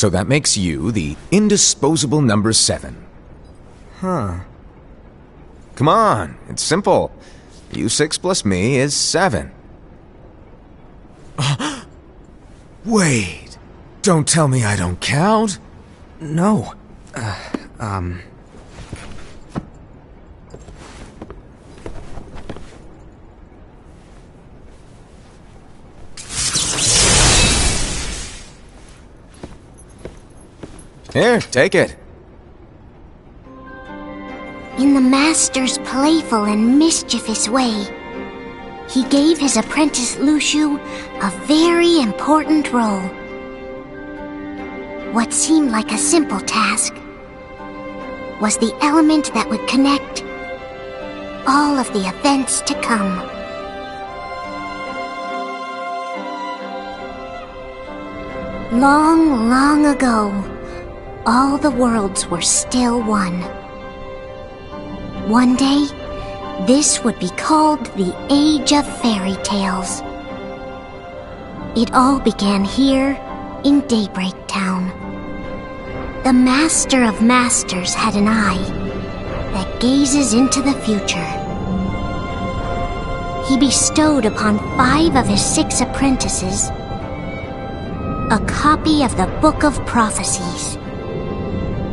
So that makes you the indisposable number 7. Huh. Come on, it's simple. You 6 plus me is 7. Wait, don't tell me I don't count. No. Here, take it. In the Master's playful and mischievous way, he gave his apprentice Luciu a very important role. What seemed like a simple task was the element that would connect all of the events to come. Long, long ago, all the worlds were still one. One day, this would be called the Age of Fairy Tales. It all began here in Daybreak Town. The Master of Masters had an eye that gazes into the future. He bestowed upon 5 of his 6 apprentices a copy of the Book of Prophecies,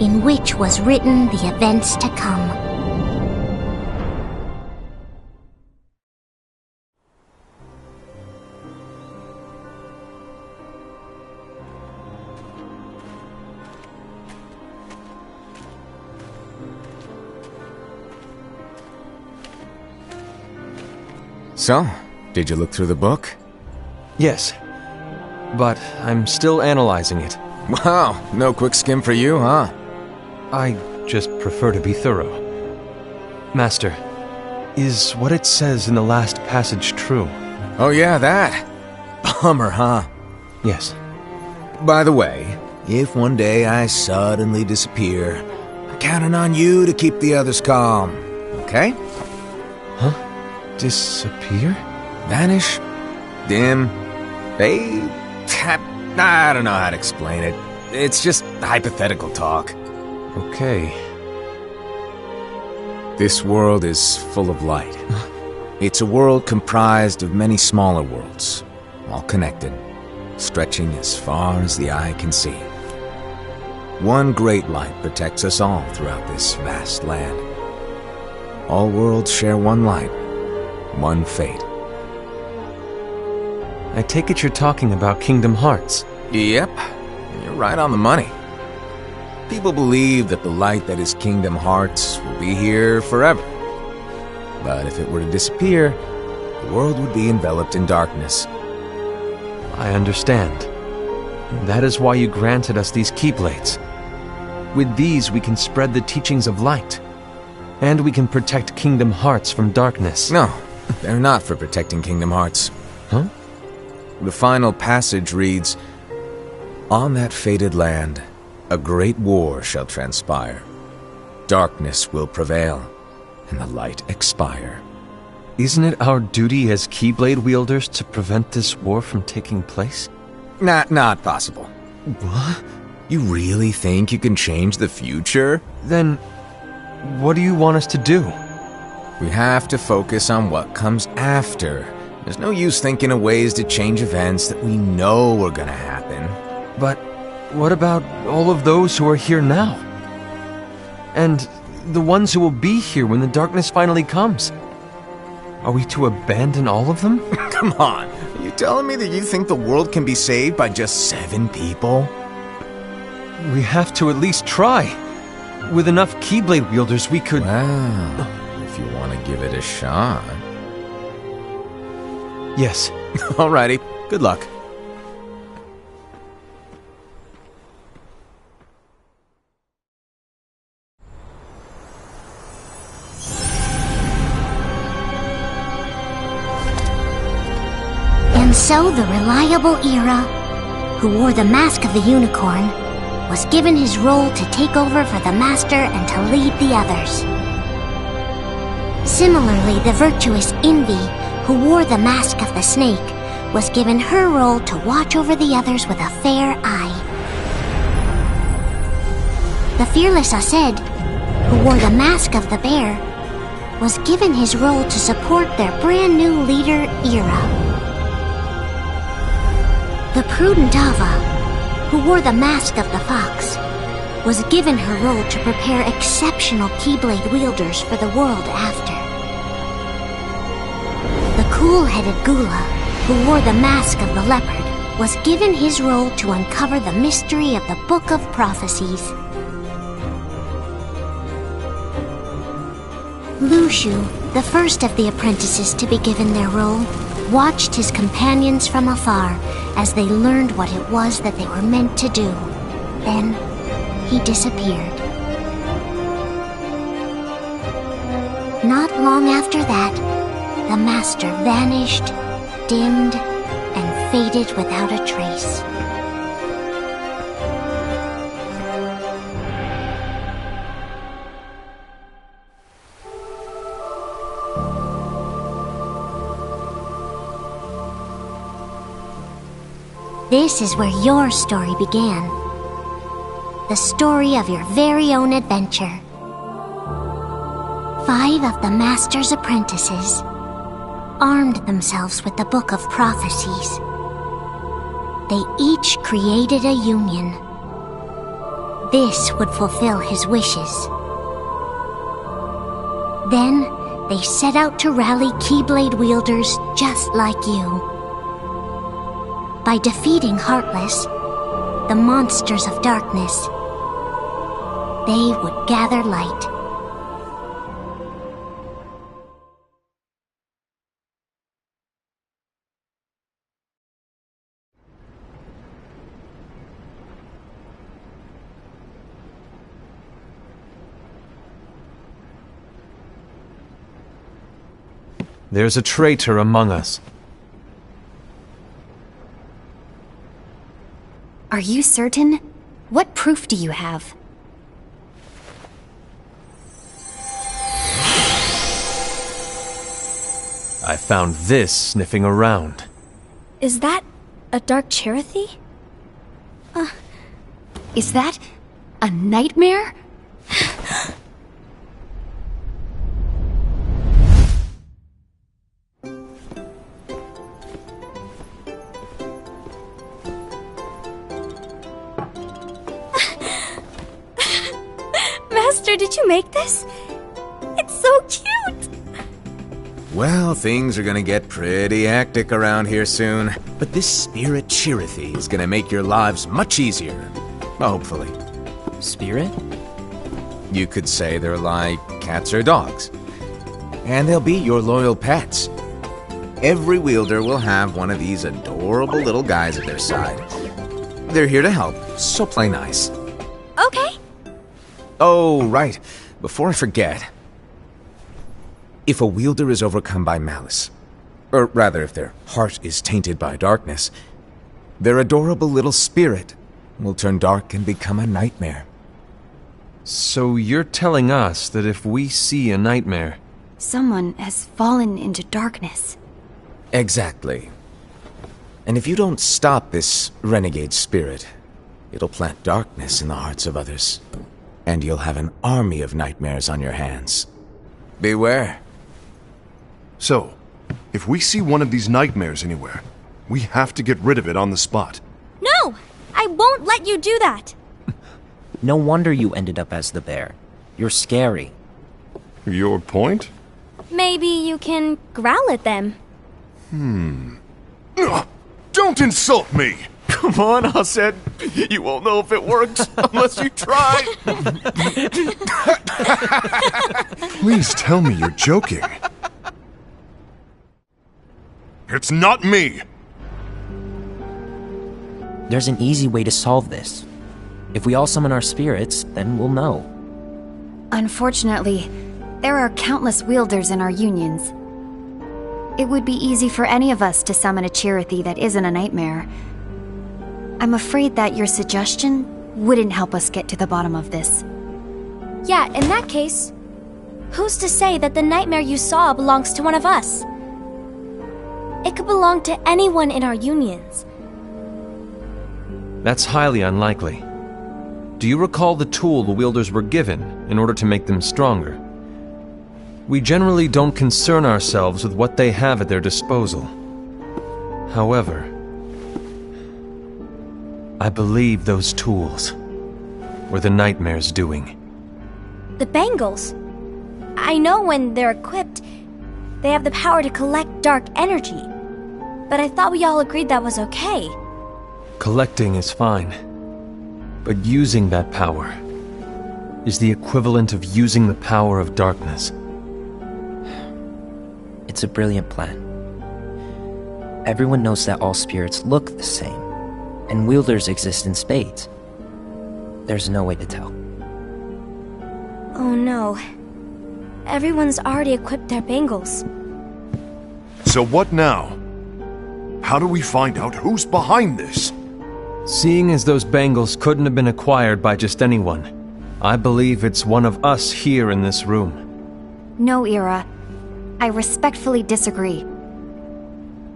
in which was written the events to come. So, did you look through the book? Yes. But I'm still analyzing it. Wow, no quick skim for you, huh? I just prefer to be thorough. Master, is what it says in the last passage true? Oh yeah, that. Bummer, huh? Yes. By the way, if one day I suddenly disappear, I'm counting on you to keep the others calm, okay? Huh? Disappear? Vanish? Dim? Fade? I don't know how to explain it. It's just hypothetical talk. Okay. This world is full of light. It's a world comprised of many smaller worlds, all connected, stretching as far as the eye can see. One great light protects us all throughout this vast land. All worlds share one light, one fate. I take it you're talking about Kingdom Hearts. Yep, you're right on the money. People believe that the light that is Kingdom Hearts will be here forever. But if it were to disappear, the world would be enveloped in darkness. I understand. That is why you granted us these keyblades. With these we can spread the teachings of light. And we can protect Kingdom Hearts from darkness. No, they're not for protecting Kingdom Hearts. Huh? The final passage reads, "On that fated land, a great war shall transpire. Darkness will prevail, and the light expire." Isn't it our duty as Keyblade wielders to prevent this war from taking place? Not possible. What? You really think you can change the future? Then, what do you want us to do? We have to focus on what comes after. There's no use thinking of ways to change events that we know are gonna happen. But what about all of those who are here now? And the ones who will be here when the darkness finally comes? Are we to abandon all of them? Come on, are you telling me that you think the world can be saved by just 7 people? We have to at least try. With enough Keyblade wielders, we could... Well, if you want to give it a shot. Yes. Alrighty, good luck. And so the reliable Era, who wore the mask of the unicorn, was given his role to take over for the Master and to lead the others. Similarly, the virtuous Envy, who wore the mask of the snake, was given her role to watch over the others with a fair eye. The fearless Aseid, who wore the mask of the bear, was given his role to support their brand new leader, Ira. The prudent Ava, who wore the mask of the fox, was given her role to prepare exceptional keyblade wielders for the world after. The cool-headed Gula, who wore the mask of the leopard, was given his role to uncover the mystery of the Book of Prophecies. Lushu, the first of the apprentices to be given their role, watched his companions from afar as they learned what it was that they were meant to do. Then, he disappeared. Not long after that, the master vanished, dimmed, and faded without a trace. This is where your story began. The story of your very own adventure. 5 of the Master's apprentices armed themselves with the Book of Prophecies. They each created a union. This would fulfill his wishes. Then, they set out to rally Keyblade wielders just like you. By defeating Heartless, the monsters of darkness, they would gather light. There's a traitor among us. Are you certain? What proof do you have? I found this sniffing around. Is that a dark Cherothy? Is that a nightmare? Master, did you make this? It's so cute! Well, things are gonna get pretty hectic around here soon. But this spirit Cherothy is gonna make your lives much easier. Hopefully. Spirit? You could say they're like cats or dogs. And they'll be your loyal pets. Every wielder will have one of these adorable little guys at their side. They're here to help, so play nice. Okay. Oh, right. Before I forget. If a wielder is overcome by malice, or rather if their heart is tainted by darkness, their adorable little spirit will turn dark and become a nightmare. So you're telling us that if we see a nightmare... Someone has fallen into darkness. Exactly. And if you don't stop this renegade spirit, it'll plant darkness in the hearts of others. And you'll have an army of nightmares on your hands. Beware. So, if we see one of these nightmares anywhere, we have to get rid of it on the spot. No! I won't let you do that! No wonder you ended up as the bear. You're scary. Your point? Maybe you can growl at them. Don't insult me! Come on, Aseid. You won't know if it works unless you try. Please tell me you're joking. It's not me! There's an easy way to solve this. If we all summon our spirits, then we'll know. Unfortunately, there are countless wielders in our unions. It would be easy for any of us to summon a Cherothy that isn't a nightmare. I'm afraid that your suggestion wouldn't help us get to the bottom of this. Yeah, in that case, who's to say that the nightmare you saw belongs to one of us? It could belong to anyone in our unions. That's highly unlikely. Do you recall the tool the wielders were given in order to make them stronger? We generally don't concern ourselves with what they have at their disposal. However, I believe those tools were the Nightmare's doing. The bangles. I know when they're equipped, they have the power to collect dark energy. But I thought we all agreed that was okay. Collecting is fine, but using that power is the equivalent of using the power of darkness. It's a brilliant plan. Everyone knows that all spirits look the same, and wielders exist in spades. There's no way to tell. Oh no. Everyone's already equipped their bangles. So what now? How do we find out who's behind this? Seeing as those bangles couldn't have been acquired by just anyone, I believe it's one of us here in this room. No, Ira. I respectfully disagree.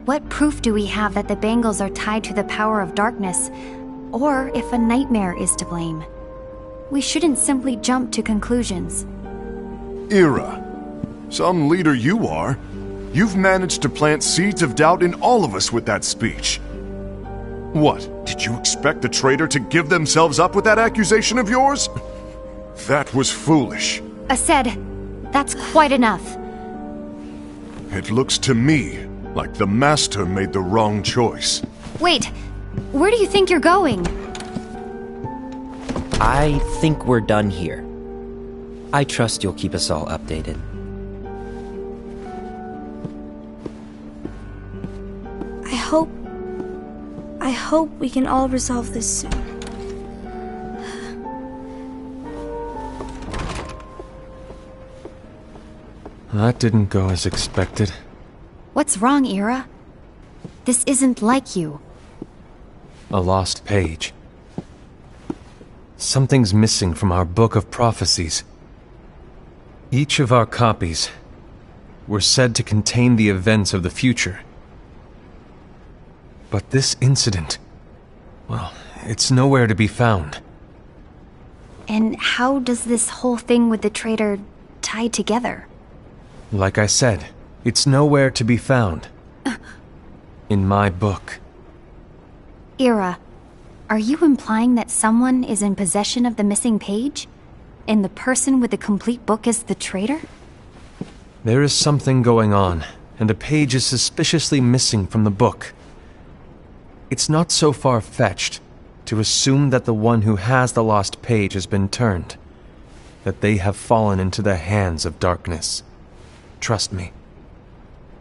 What proof do we have that the bangles are tied to the power of darkness, or if a nightmare is to blame? We shouldn't simply jump to conclusions. Ira, some leader you are. You've managed to plant seeds of doubt in all of us with that speech. What, did you expect the traitor to give themselves up with that accusation of yours? That was foolish. Aced, that's quite enough. It looks to me like the Master made the wrong choice. Wait, where do you think you're going? I think we're done here. I trust you'll keep us all updated. I hope we can all resolve this soon. That didn't go as expected. What's wrong, Ira? This isn't like you. A lost page. Something's missing from our book of prophecies. Each of our copies were said to contain the events of the future. But this incident, well, it's nowhere to be found. And how does this whole thing with the traitor tie together? Like I said, it's nowhere to be found. In my book. Ira, are you implying that someone is in possession of the missing page? And the person with the complete book is the traitor? There is something going on, and a page is suspiciously missing from the book. It's not so far-fetched to assume that the one who has the lost page has been turned, that they have fallen into the hands of darkness. Trust me.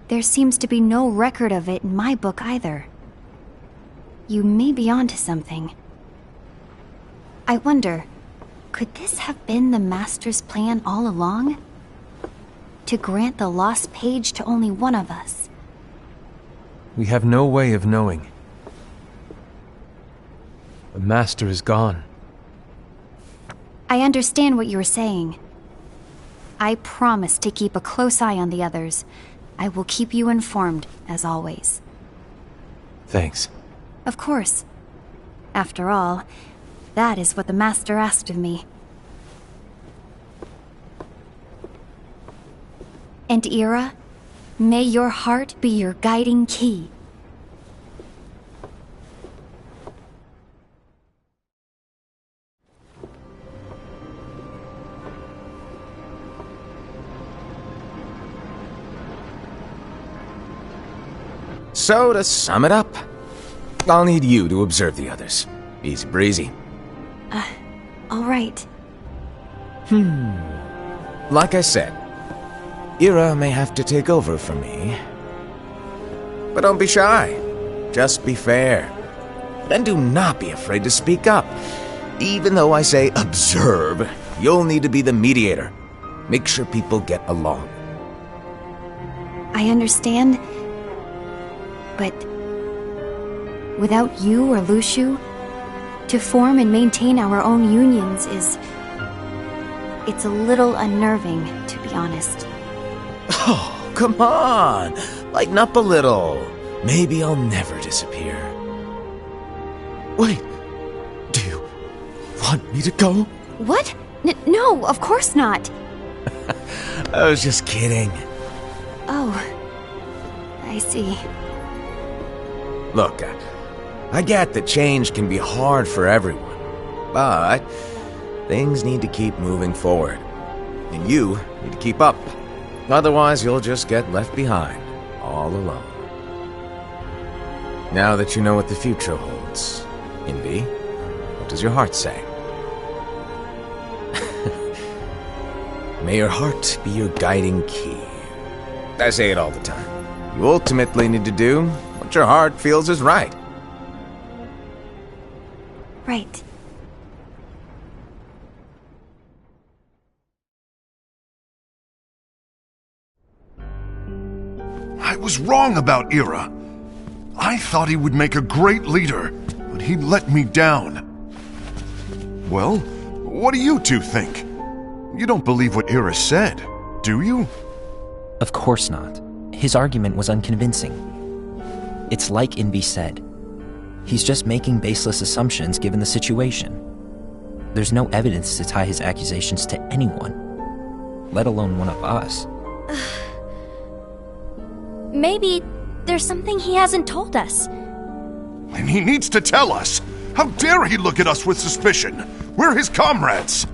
There seems to be no record of it in my book either. You may be onto something. I wonder, could this have been the Master's plan all along? To grant the lost page to only one of us? We have no way of knowing. The Master is gone. I understand what you're saying. I promise to keep a close eye on the others. I will keep you informed, as always. Thanks. Of course. After all, that is what the Master asked of me. And Ira, may your heart be your guiding key. So, to sum it up, I'll need you to observe the others. Easy breezy. All right. Like I said, Ira may have to take over for me. But don't be shy. Just be fair. And do not be afraid to speak up. Even though I say observe, you'll need to be the mediator. Make sure people get along. I understand. But without you or Luciu, to form and maintain our own unions it's a little unnerving, to be honest. Oh, come on! Lighten up a little. Maybe I'll never disappear. Wait, do you want me to go? What? No, of course not. I was just kidding. Oh, I see. Look, I get that change can be hard for everyone, but things need to keep moving forward. And you need to keep up. Otherwise, you'll just get left behind, all alone. Now that you know what the future holds, Envy, what does your heart say? May your heart be your guiding key. I say it all the time. You ultimately need to do what your heart feels is right. Right. I was wrong about Ira. I thought he would make a great leader, but he let me down. Well, what do you two think? You don't believe what Ira said, do you? Of course not. His argument was unconvincing. It's like Envy said. He's just making baseless assumptions given the situation. There's no evidence to tie his accusations to anyone, let alone one of us. Maybe there's something he hasn't told us. And he needs to tell us. How dare he look at us with suspicion? We're his comrades.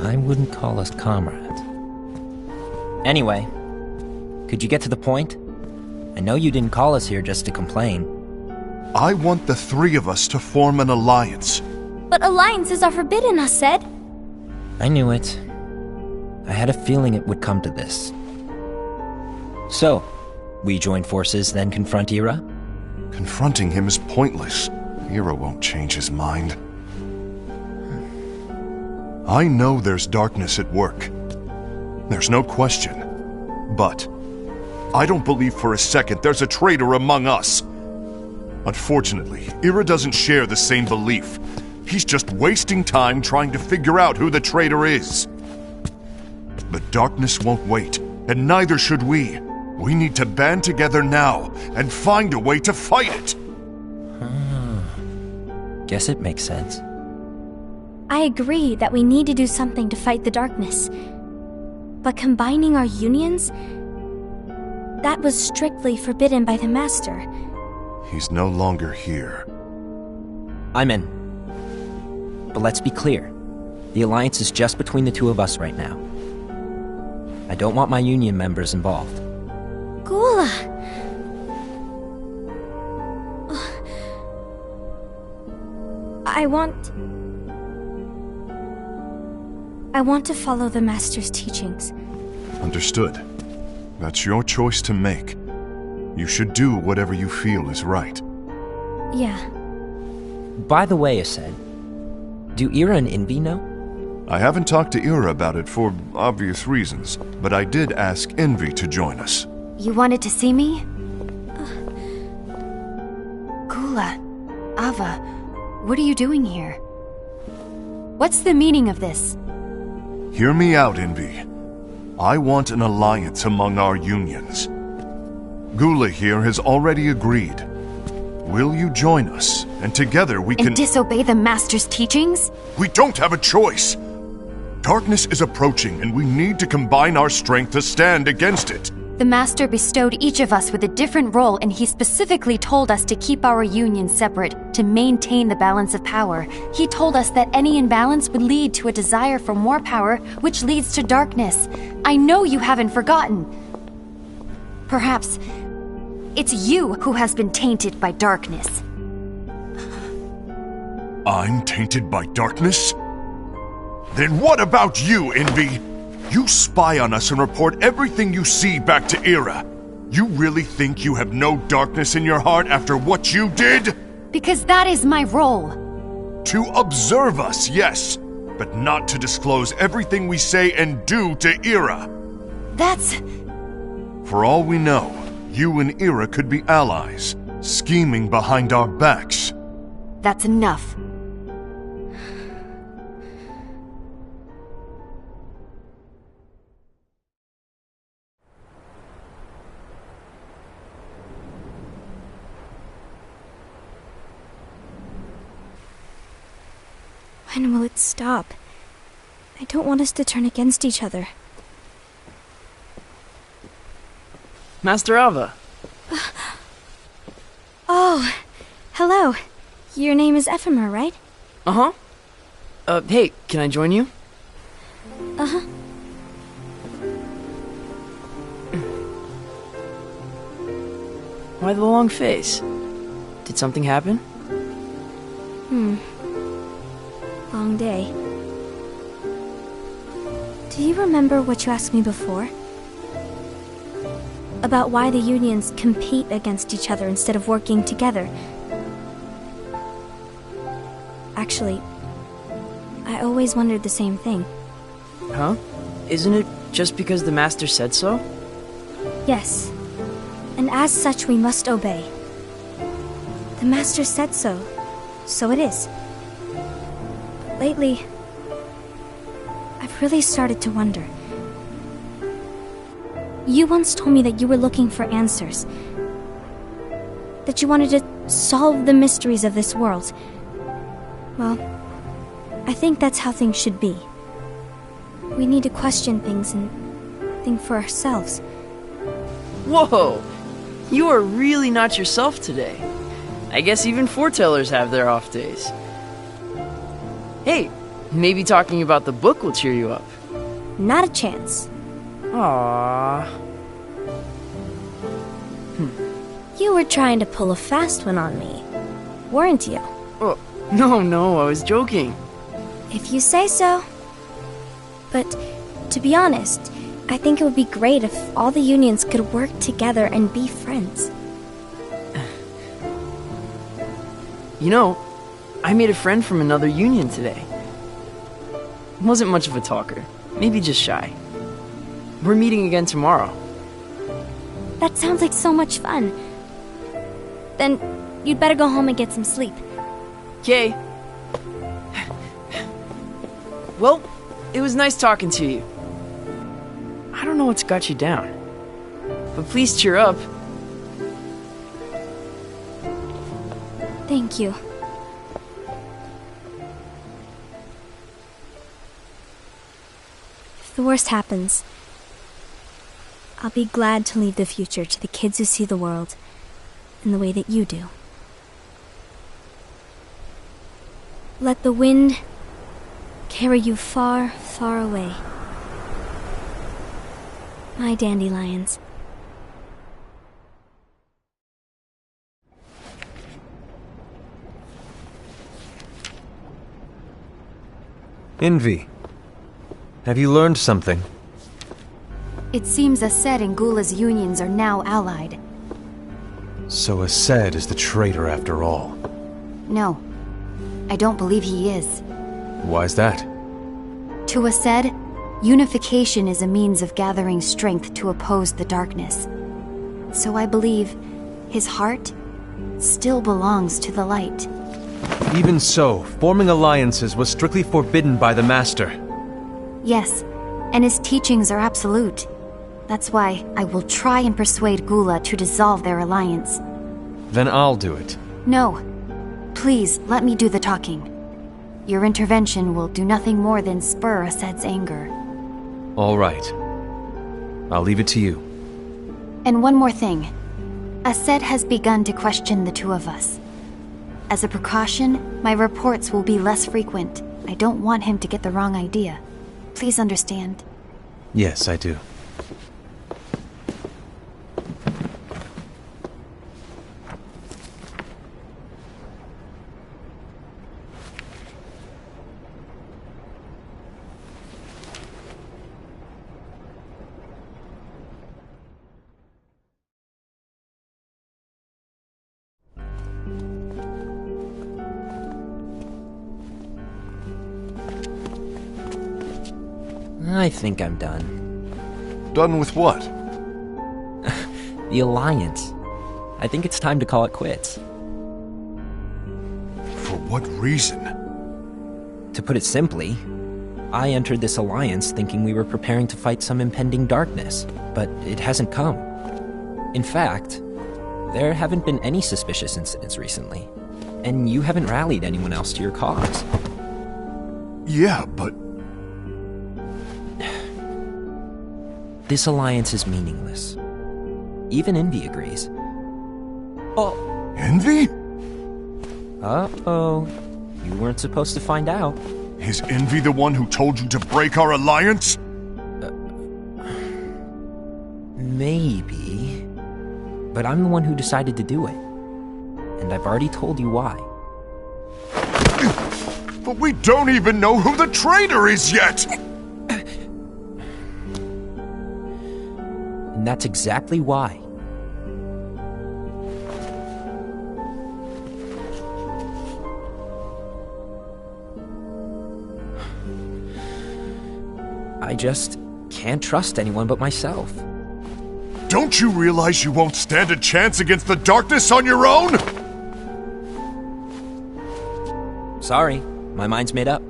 I wouldn't call us comrades. Anyway, could you get to the point? I know you didn't call us here just to complain. I want the three of us to form an alliance. But alliances are forbidden, us said. I knew it. I had a feeling it would come to this. So, we join forces, then confront Ira? Confronting him is pointless. Ira won't change his mind. I know there's darkness at work. There's no question. But I don't believe for a second there's a traitor among us. Unfortunately, Ira doesn't share the same belief. He's just wasting time trying to figure out who the traitor is. The darkness won't wait, and neither should we. We need to band together now and find a way to fight it. Guess it makes sense. I agree that we need to do something to fight the darkness. But combining our unions? That was strictly forbidden by the Master. He's no longer here. I'm in. But let's be clear. The alliance is just between the two of us right now. I don't want my union members involved. Gula! I want to follow the Master's teachings. Understood. That's your choice to make. You should do whatever you feel is right. Yeah. By the way, Ased, do Ira and Envy know? I haven't talked to Ira about it for obvious reasons, but I did ask Envy to join us. You wanted to see me? Gula, Ava, what are you doing here? What's the meaning of this? Hear me out, Envy. I want an alliance among our unions. Gula here has already agreed. Will you join us? And together we can... And disobey the Master's teachings? We don't have a choice! Darkness is approaching, and we need to combine our strength to stand against it. The Master bestowed each of us with a different role, and he specifically told us to keep our union separate, to maintain the balance of power. He told us that any imbalance would lead to a desire for more power, which leads to darkness. I know you haven't forgotten. Perhaps it's you who has been tainted by darkness. I'm tainted by darkness? Then what about you, Envy? You spy on us and report everything you see back to Ira. You really think you have no darkness in your heart after what you did? Because that is my role. To observe us, yes, but not to disclose everything we say and do to Ira. That's... For all we know, you and Ira could be allies, scheming behind our backs. That's enough. When will it stop? I don't want us to turn against each other. Master Alva. Oh, hello. Your name is Ephemer, right? Uh-huh. Hey, can I join you? Uh-huh. Why the long face? Did something happen? Long day. Do you remember what you asked me before? About why the unions compete against each other instead of working together. Actually, I always wondered the same thing. Huh? Isn't it just because the Master said so? Yes. And as such, we must obey. The Master said so, so it is. But lately, I've really started to wonder. You once told me that you were looking for answers. That you wanted to solve the mysteries of this world. Well, I think that's how things should be. We need to question things and think for ourselves. Whoa! You are really not yourself today. I guess even foretellers have their off days. Hey, maybe talking about the book will cheer you up. Not a chance. Aww. You were trying to pull a fast one on me, weren't you? Oh, no, I was joking. If you say so. But, to be honest, I think it would be great if all the unions could work together and be friends. You know, I made a friend from another union today. Wasn't much of a talker, maybe just shy. We're meeting again tomorrow. That sounds like so much fun. Then, you'd better go home and get some sleep. Okay. Well, it was nice talking to you. I don't know what's got you down, but please cheer up. Thank you. If the worst happens, I'll be glad to leave the future to the kids who see the world in the way that you do. Let the wind carry you far, far away. My dandelions. Envy. Have you learned something? It seems Ased and Gula's unions are now allied. So Ased is the traitor after all. No, I don't believe he is. Why's that? To Ased, unification is a means of gathering strength to oppose the darkness. So I believe his heart still belongs to the light. Even so, forming alliances was strictly forbidden by the Master. Yes, and his teachings are absolute. That's why I will try and persuade Gula to dissolve their alliance. Then I'll do it. No. Please, let me do the talking. Your intervention will do nothing more than spur Ased's anger. All right. I'll leave it to you. And one more thing. Ased has begun to question the two of us. As a precaution, my reports will be less frequent. I don't want him to get the wrong idea. Please understand. Yes, I do. I think I'm done. Done with what? The Alliance. I think it's time to call it quits. For what reason? To put it simply, I entered this alliance thinking we were preparing to fight some impending darkness, but it hasn't come. In fact, there haven't been any suspicious incidents recently, and you haven't rallied anyone else to your cause. Yeah, but... This alliance is meaningless. Even Envy agrees. Oh. Envy? Uh-oh. You weren't supposed to find out. Is Envy the one who told you to break our alliance? Maybe. But I'm the one who decided to do it. And I've already told you why. But we don't even know who the traitor is yet! And that's exactly why. I just can't trust anyone but myself. Don't you realize you won't stand a chance against the darkness on your own? Sorry, my mind's made up.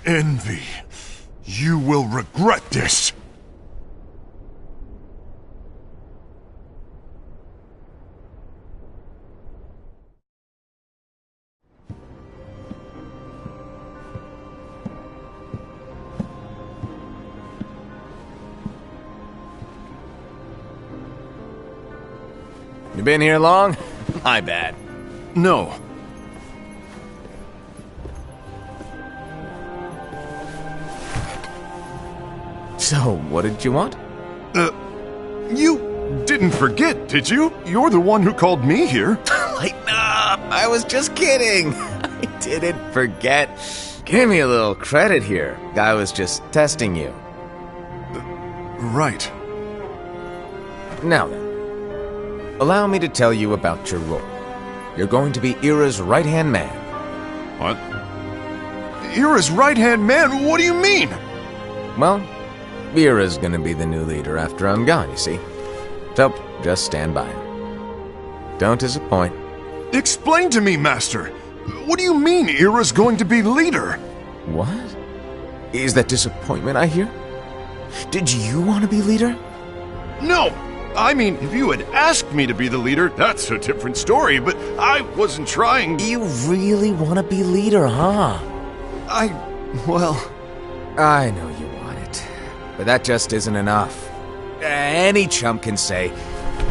Envy, you will regret this. You been here long? My bad. No. So, what did you want? You didn't forget, did you? You're the one who called me here. Lighten up! I was just kidding! I didn't forget. Give me a little credit here. I was just testing you. Right. Now then, allow me to tell you about your role. You're going to be Ira's right-hand man. What? Ira's right-hand man? What do you mean? Well, Ira's gonna be the new leader after I'm gone, you see. So, just stand by. Don't disappoint. Explain to me, Master. What do you mean Ira's going to be leader? What? Is that disappointment I hear? Did you want to be leader? No! I mean, if you had asked me to be the leader, that's a different story, but I wasn't trying... You really want to be leader, huh? Well... I know you want it, but that just isn't enough. Any chump can say,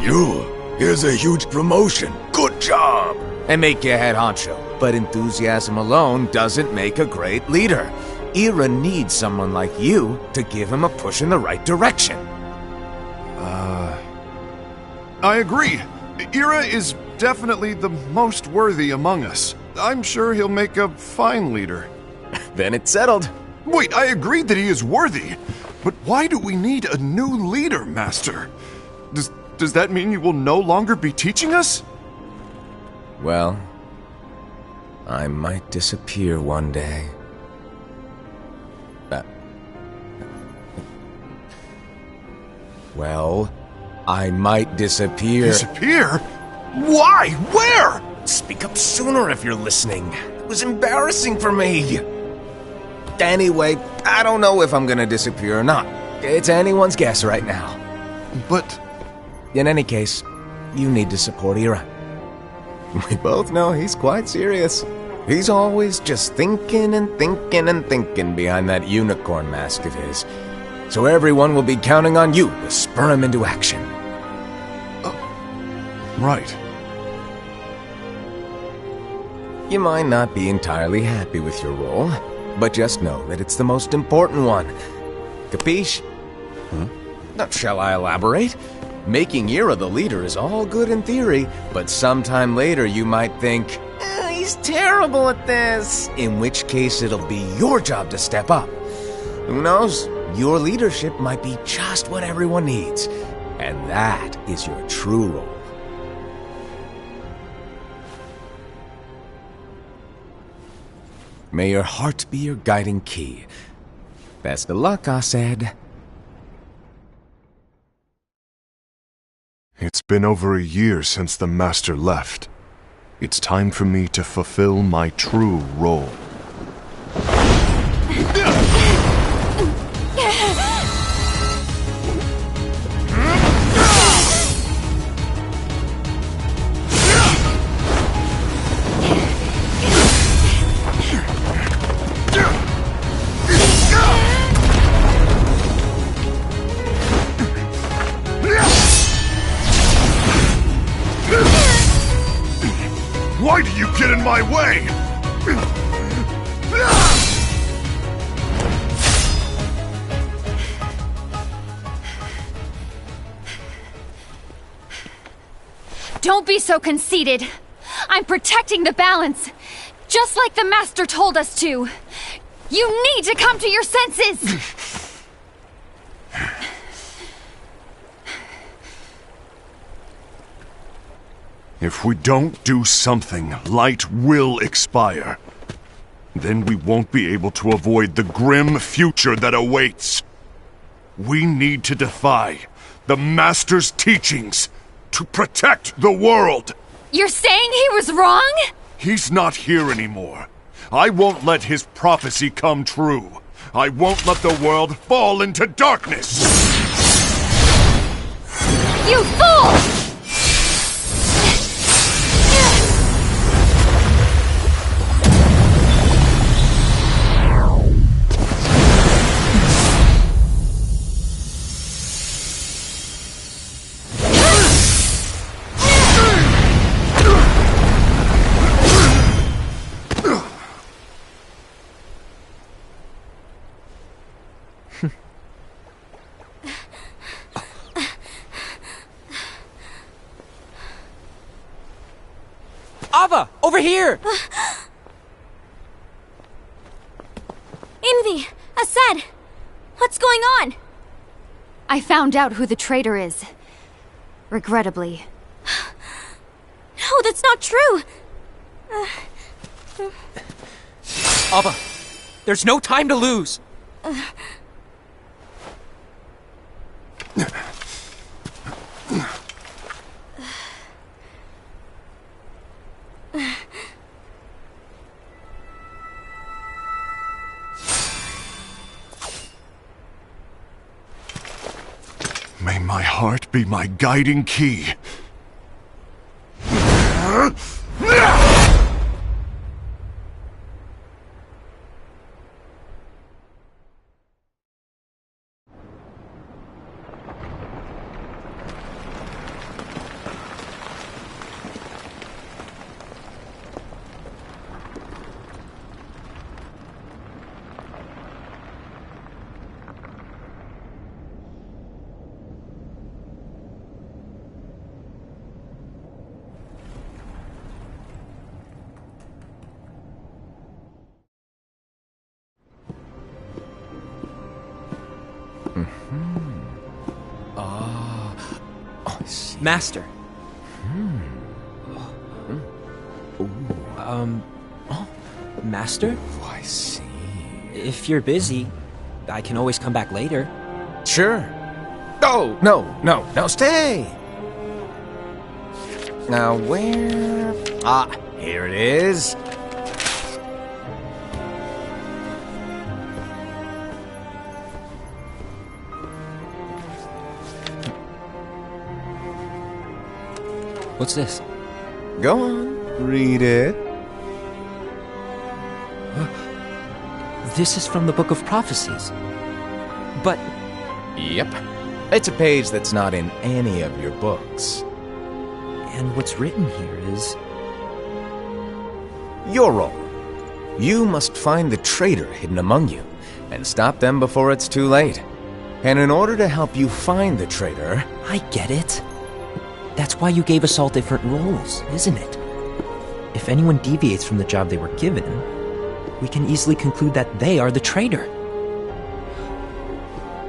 here's a huge promotion, good job, and make you head honcho. But enthusiasm alone doesn't make a great leader. Ira needs someone like you to give him a push in the right direction. I agree. Ira is definitely the most worthy among us. I'm sure he'll make a fine leader. Then it's settled. Wait, I agreed that he is worthy. But why do we need a new leader, Master? Does that mean you will no longer be teaching us? Well, I might disappear one day. Well, I might disappear. Disappear? Why? Where? Speak up sooner if you're listening. It was embarrassing for me. Anyway, I don't know if I'm gonna disappear or not. It's anyone's guess right now. But... In any case, you need to support Ira. We both know he's quite serious. He's always just thinking and thinking and thinking behind that unicorn mask of his. So everyone will be counting on you to spur him into action. Right. You might not be entirely happy with your role, but just know that it's the most important one. Capiche? Now, shall I elaborate? Making Ira the leader is all good in theory, but sometime later you might think, he's terrible at this, in which case it'll be your job to step up. Who knows? Your leadership might be just what everyone needs, and that is your true role. May your heart be your guiding key. Best of luck, I said. It's been over a year since the Master left. It's time for me to fulfill my true role. get in my way! Don't be so conceited. I'm protecting the balance, just like the Master told us to. You need to come to your senses! If we don't do something, light will expire. Then we won't be able to avoid the grim future that awaits. We need to defy the Master's teachings to protect the world. You're saying he was wrong? He's not here anymore. I won't let his prophecy come true. I won't let the world fall into darkness. You fool! Ava, over here! Envy! Asad! What's going on? I found out who the traitor is. Regrettably. No, that's not true! Ava, there's no time to lose! May my heart be my guiding key. Master. Master? Oh, I see. If you're busy, I can always come back later. Sure. Oh, no, stay! Now where... Ah, here it is. What's this? Go on, read it. This is from the Book of Prophecies. But Yep. It's a page that's not in any of your books. and what's written here is... Your role. You must find the traitor hidden among you, and stop them before it's too late. And in order to help you find the traitor... I get it. That's why you gave us all different roles, isn't it? If anyone deviates from the job they were given, we can easily conclude that they are the traitor.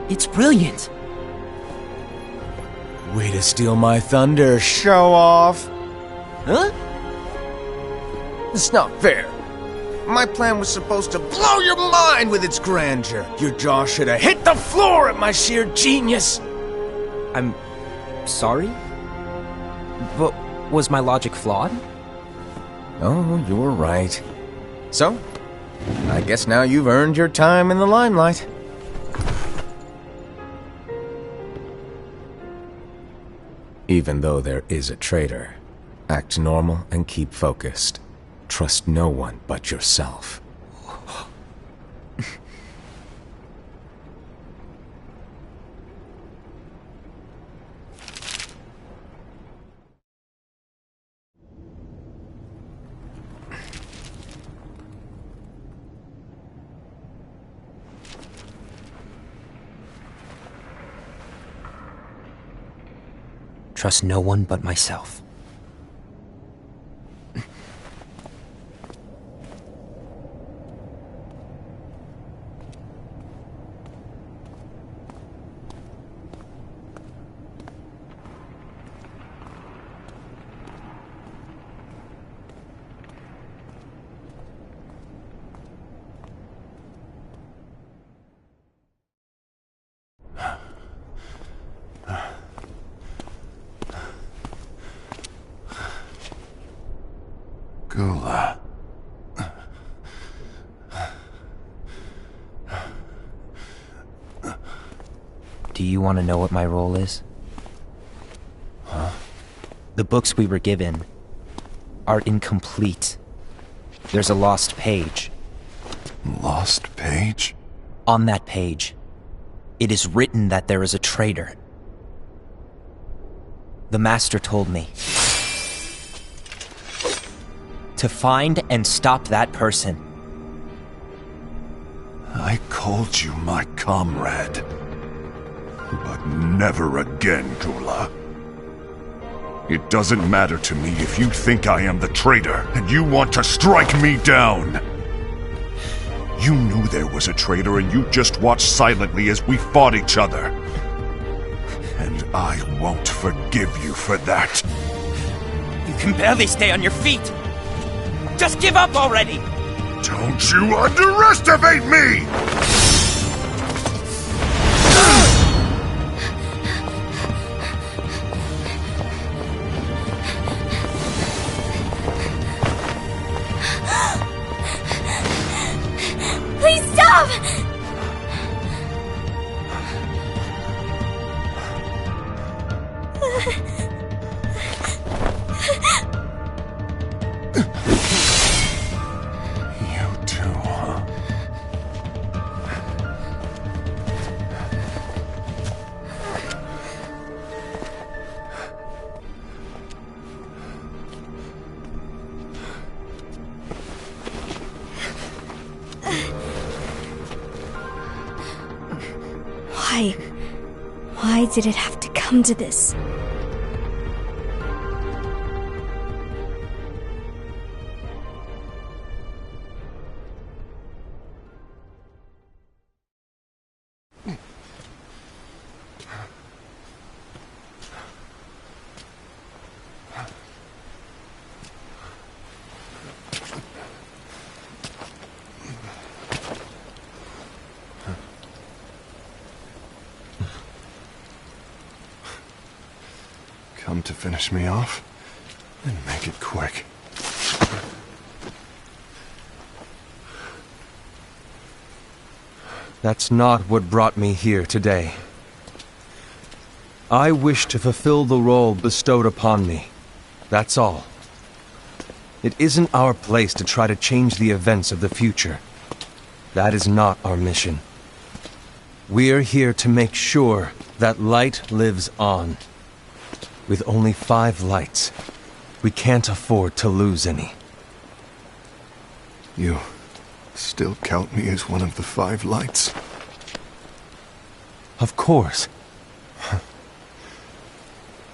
It's brilliant! Way to steal my thunder, show off! Huh? It's not fair. My plan was supposed to blow your mind with its grandeur. Your jaw should have hit the floor at my sheer genius. I'm... sorry? But was my logic flawed? Oh, you're right. So, I guess now you've earned your time in the limelight. Even though there is a traitor, act normal and keep focused. Trust no one but yourself. Trust no one but myself. Gula. Do you want to know what my role is? Huh? The books we were given are incomplete. There's a lost page. Lost page? On that page, it is written that there is a traitor. The Master told me to find and stop that person. I called you my comrade. But never again, Gula. It doesn't matter to me if you think I am the traitor and you want to strike me down. You knew there was a traitor and you just watched silently as we fought each other. And I won't forgive you for that. You can barely stay on your feet. Just give up already! Don't you underestimate me! Please stop! You too, huh? Why did it have to come to this? Come to finish me off? Then make it quick. That's not what brought me here today. I wish to fulfill the role bestowed upon me. That's all. It isn't our place to try to change the events of the future. That is not our mission. We're here to make sure that light lives on. With only 5 lights, we can't afford to lose any. You still count me as one of the 5 lights? Of course.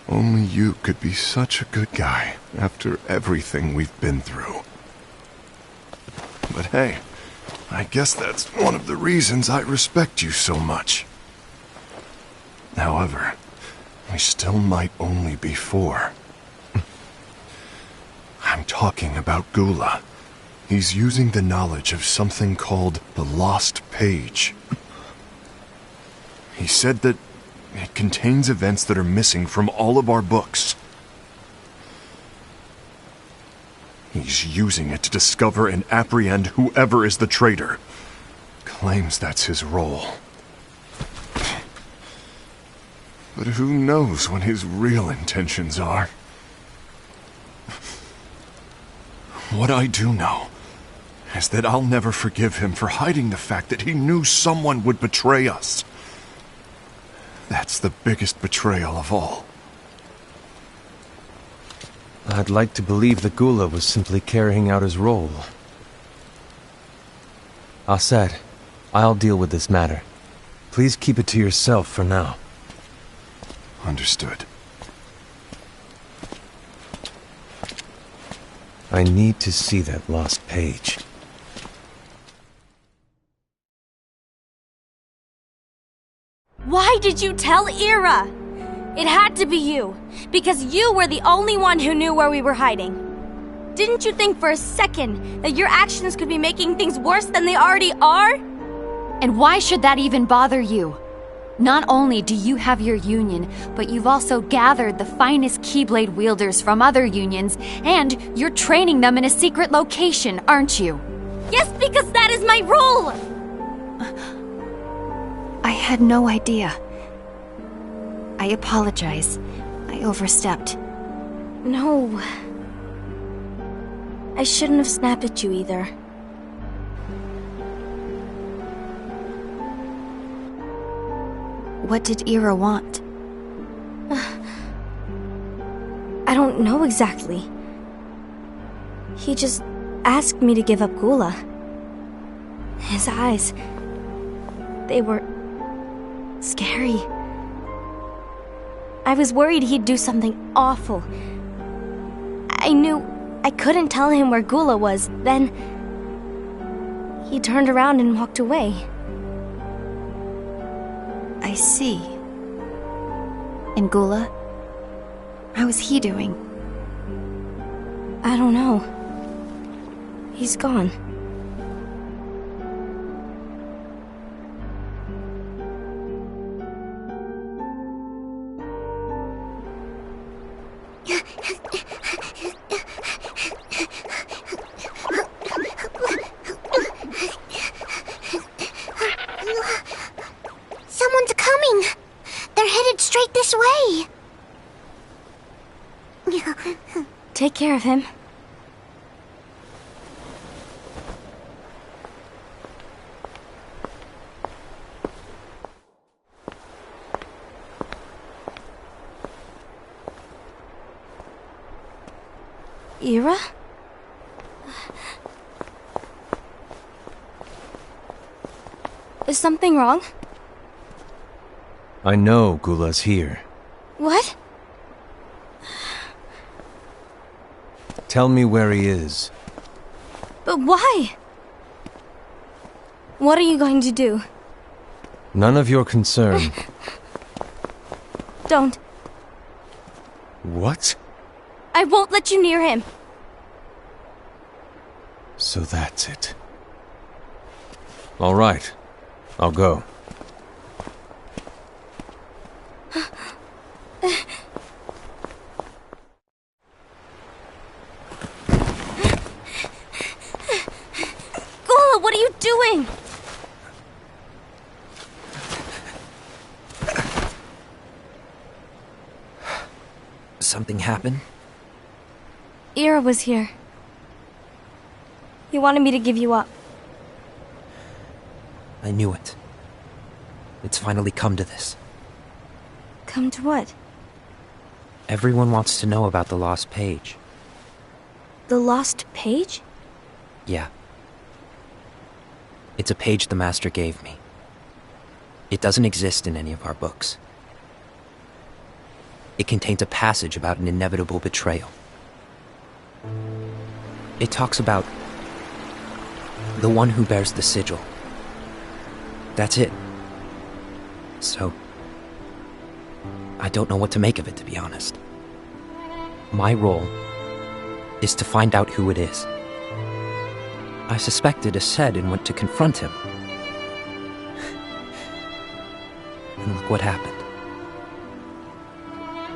Only you could be such a good guy after everything we've been through. But hey, I guess that's one of the reasons I respect you so much. However, we still might only be 4. I'm talking about Gula. He's using the knowledge of something called the Lost Page. He said that it contains events that are missing from all of our books. He's using it to discover and apprehend whoever is the traitor. Claims that's his role. But who knows what his real intentions are? What I do know is that I'll never forgive him for hiding the fact that he knew someone would betray us. That's the biggest betrayal of all. I'd like to believe that Gula was simply carrying out his role. Aset, I'll deal with this matter. Please keep it to yourself for now. Understood. I need to see that lost page. Why did you tell Ira? It had to be you, because you were the only one who knew where we were hiding. Didn't you think for a second that your actions could be making things worse than they already are? And why should that even bother you? Not only do you have your union, but you've also gathered the finest keyblade wielders from other unions, and you're training them in a secret location, aren't you? Yes, because that is my role! I had no idea. I apologize. I overstepped. No. I shouldn't have snapped at you either. What did Ira want? I don't know exactly. He just asked me to give up Gula. His eyes, they were scary. I was worried he'd do something awful. I knew I couldn't tell him where Gula was. Then he turned around and walked away. I see. And Gula? How is he doing? I don't know. He's gone. Someone's coming! They're headed straight this way! Take care of him. Ira? Is something wrong? I know Gula's here. What? Tell me where he is. But why? What are you going to do? None of your concern. Don't. What? I won't let you near him. So that's it. All right. I'll go. Gula, what are you doing? Something happened? Ira was here. He wanted me to give you up. I knew it. It's finally come to this. Come to what? Everyone wants to know about the lost page. The lost page? Yeah. It's a page the Master gave me. It doesn't exist in any of our books. It contains a passage about an inevitable betrayal. It talks about the one who bears the sigil. That's it. So, I don't know what to make of it, to be honest. My role is to find out who it is. I suspected Ased and went to confront him. And look what happened.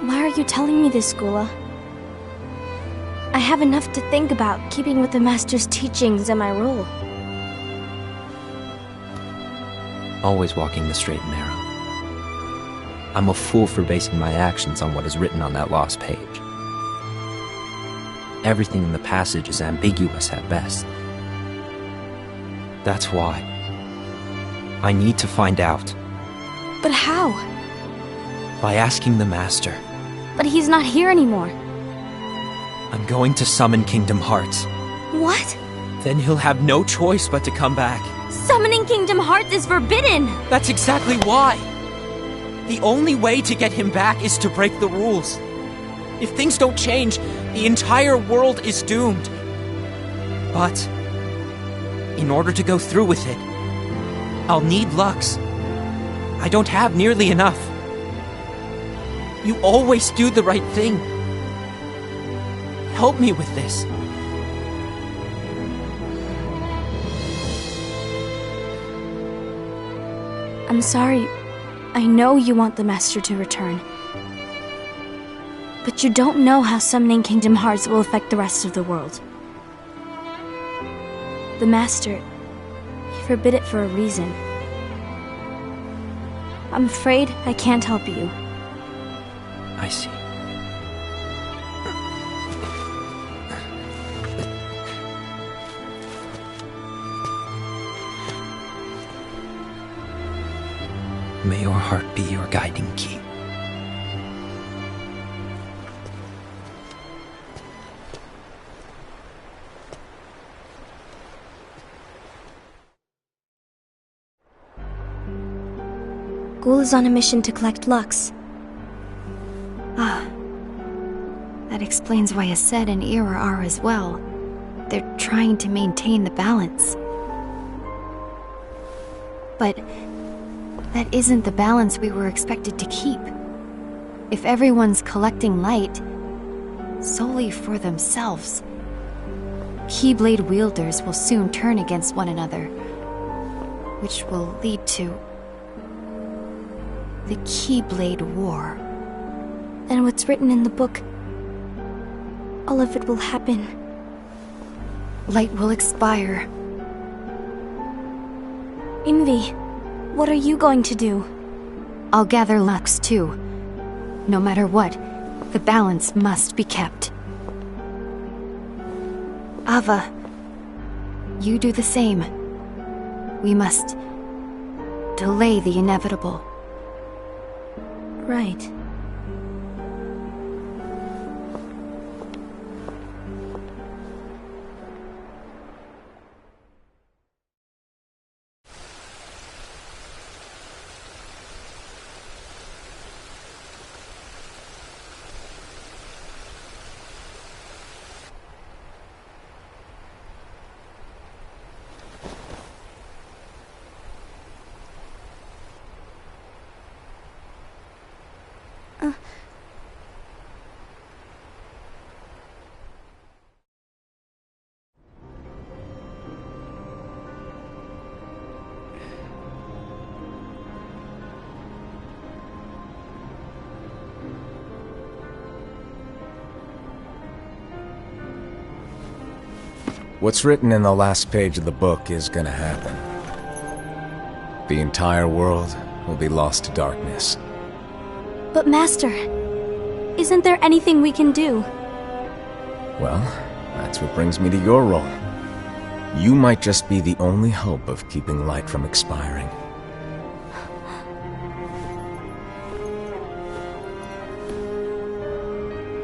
Why are you telling me this, Gula? I have enough to think about, keeping with the Master's teachings and my role. Always walking the straight and narrow. I'm a fool for basing my actions on what is written on that lost page. Everything in the passage is ambiguous at best. That's why I need to find out. But how? By asking the Master. But he's not here anymore. I'm going to summon Kingdom Hearts. What? Then he'll have no choice but to come back. Summoning Kingdom Hearts is forbidden! That's exactly why! The only way to get him back is to break the rules. If things don't change, the entire world is doomed. But in order to go through with it, I'll need Lux. I don't have nearly enough. You always do the right thing. Help me with this. I'm sorry. I know you want the Master to return. But you don't know how summoning Kingdom Hearts will affect the rest of the world. The Master, he forbid it for a reason. I'm afraid I can't help you. I see. May your heart be your guiding key. Ghoul is on a mission to collect Lux. That explains why Aced and Ira are as well. They're trying to maintain the balance. But that isn't the balance we were expected to keep. If everyone's collecting light solely for themselves, Keyblade wielders will soon turn against one another, which will lead to the Keyblade War. Then what's written in the book, all of it will happen. Light will expire. Envy, what are you going to do? I'll gather Lux too. No matter what, the balance must be kept. Ava, you do the same. We must delay the inevitable. Right. What's written in the last page of the book is gonna happen. The entire world will be lost to darkness. But Master, isn't there anything we can do? Well, that's what brings me to your role. You might just be the only hope of keeping light from expiring.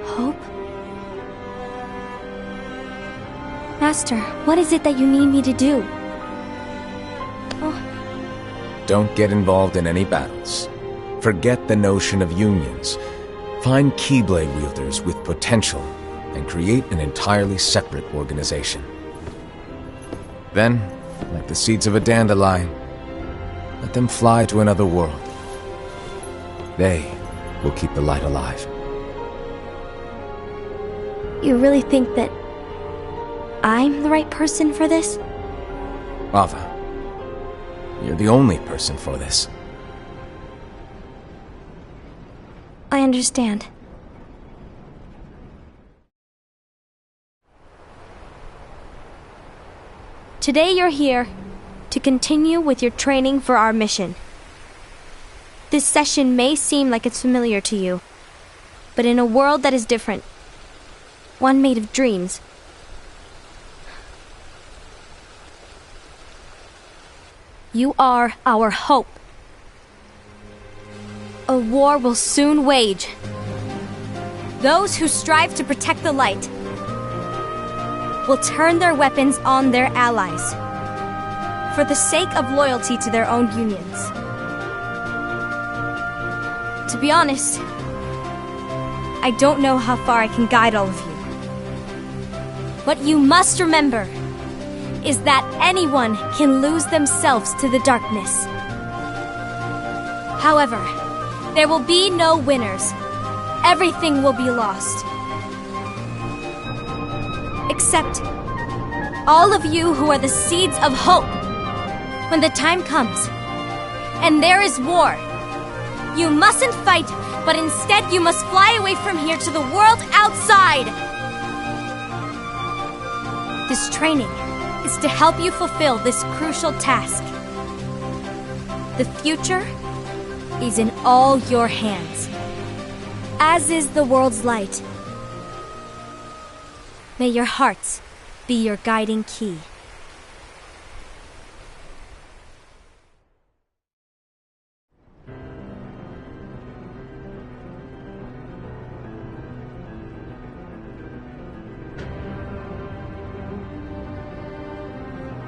Hope? Master, what is it that you need me to do? Don't get involved in any battles. Forget the notion of unions. Find Keyblade wielders with potential and create an entirely separate organization. Then, like the seeds of a dandelion, let them fly to another world. They will keep the light alive. You really think that I'm the right person for this? Ava, you're the only person for this. I understand. Today you're here to continue with your training for our mission. This session may seem like it's familiar to you, but in a world that is different, one made of dreams, you are our hope. A war will soon wage. Those who strive to protect the light will turn their weapons on their allies for the sake of loyalty to their own unions. To be honest, I don't know how far I can guide all of you. But you must remember, is that anyone can lose themselves to the darkness. However, there will be no winners. Everything will be lost. Except all of you who are the seeds of hope. When the time comes, and there is war, you mustn't fight, but instead you must fly away from here to the world outside. This training is to help you fulfill this crucial task. The future is in all your hands, as is the world's light. May your hearts be your guiding key.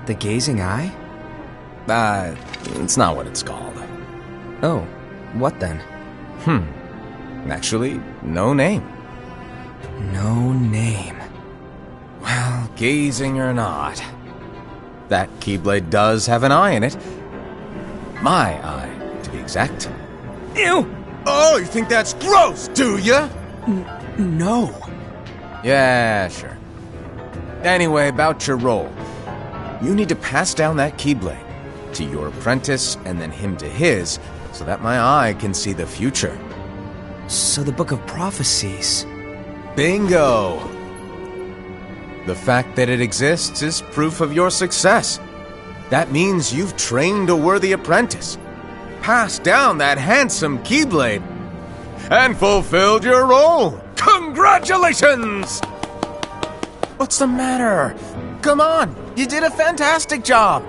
The gazing eye? It's not what it's called. Oh, what then? Actually, no name. No name. Well, gazing or not, that keyblade does have an eye in it. My eye, to be exact. Ew! Oh, you think that's gross, do ya? No. Yeah, sure. Anyway, about your role. You need to pass down that keyblade to your apprentice and then him to his, so that my eye can see the future. So the Book of Prophecies... Bingo! The fact that it exists is proof of your success. That means you've trained a worthy apprentice, passed down that handsome keyblade, and fulfilled your role. Congratulations! What's the matter? Come on, you did a fantastic job.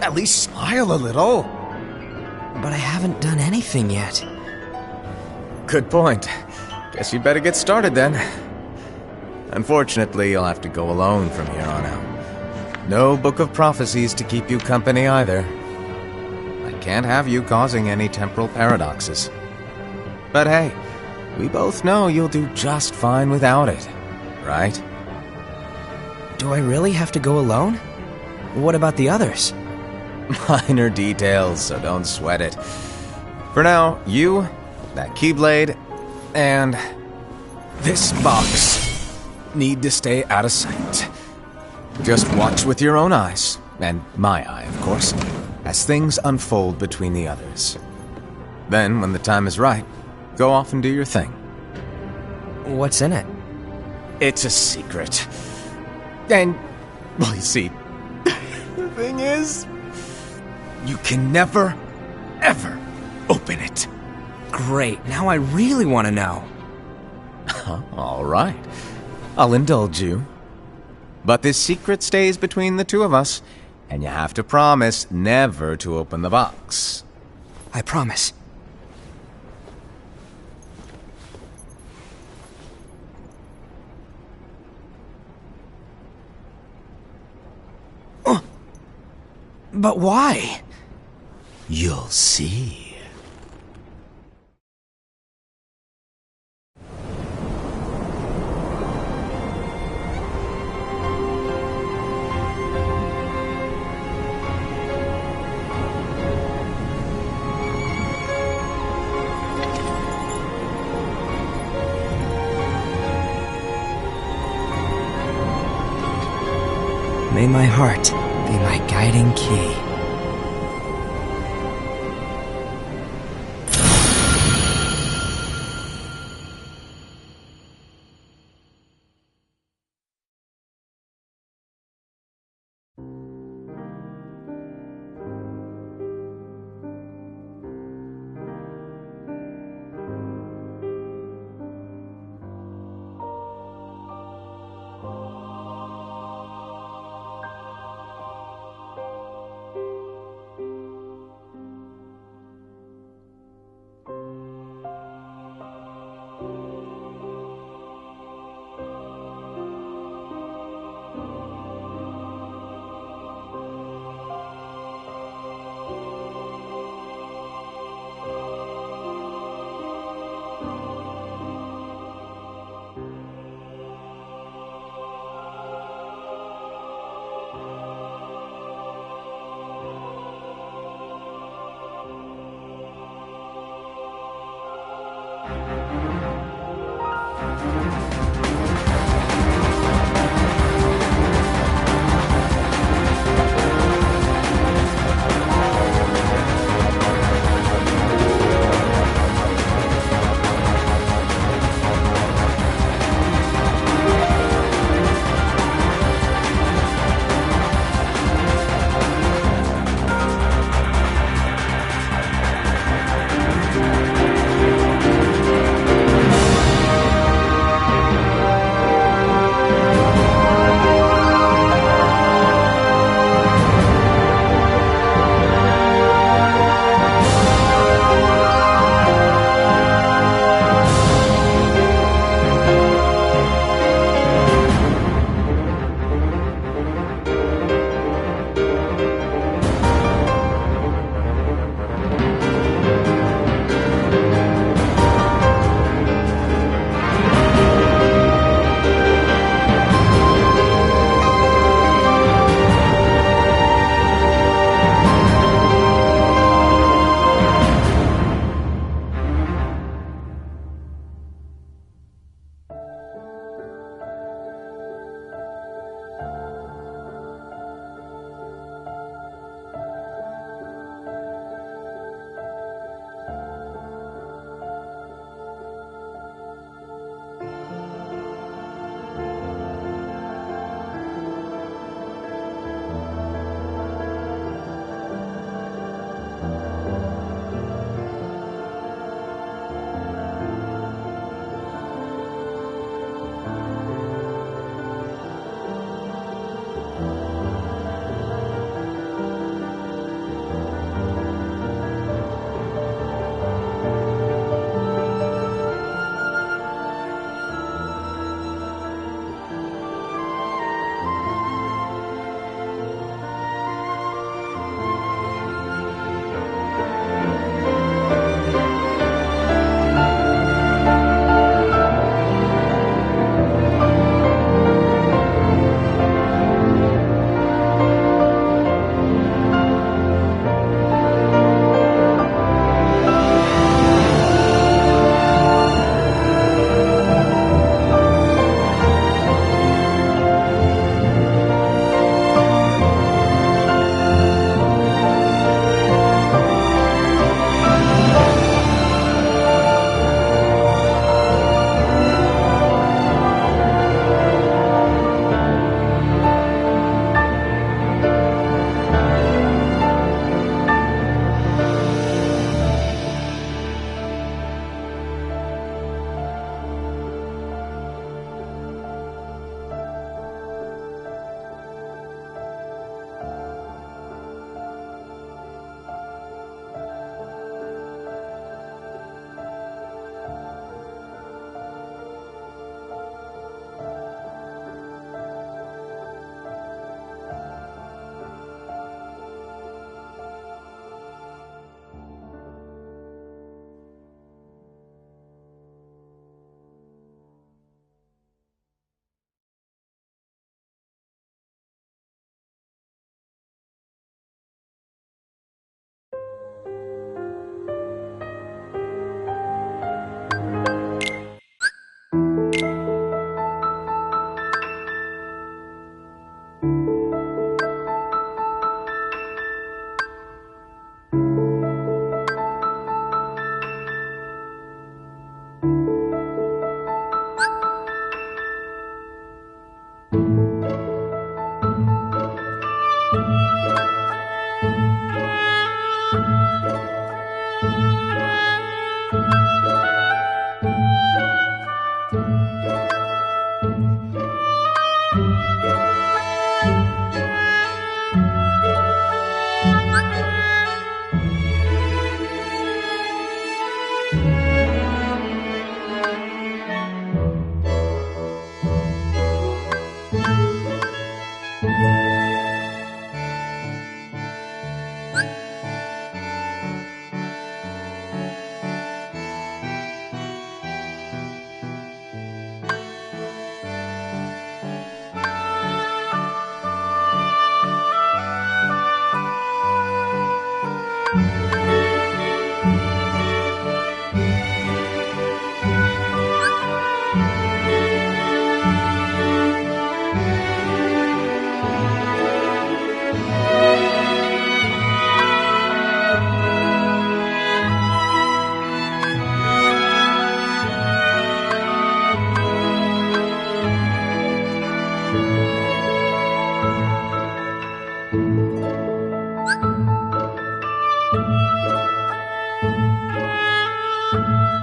At least smile a little. But I haven't done anything yet. Good point. Guess you'd better get started then. Unfortunately, you'll have to go alone from here on out. No Book of Prophecies to keep you company either. I can't have you causing any temporal paradoxes. But hey, we both know you'll do just fine without it, right? Do I really have to go alone? What about the others? Minor details, so don't sweat it. For now, you, that keyblade, and this box need to stay out of sight. Just watch with your own eyes, and my eye, of course, as things unfold between the others. Then, when the time is right, go off and do your thing. What's in it? It's a secret. And, well, you see, the thing is, you can never, ever open it. Great, now I really want to know. All right, I'll indulge you. But this secret stays between the two of us, and you have to promise never to open the box. I promise. But why? You'll see. May my heart be my guiding key.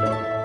Amen.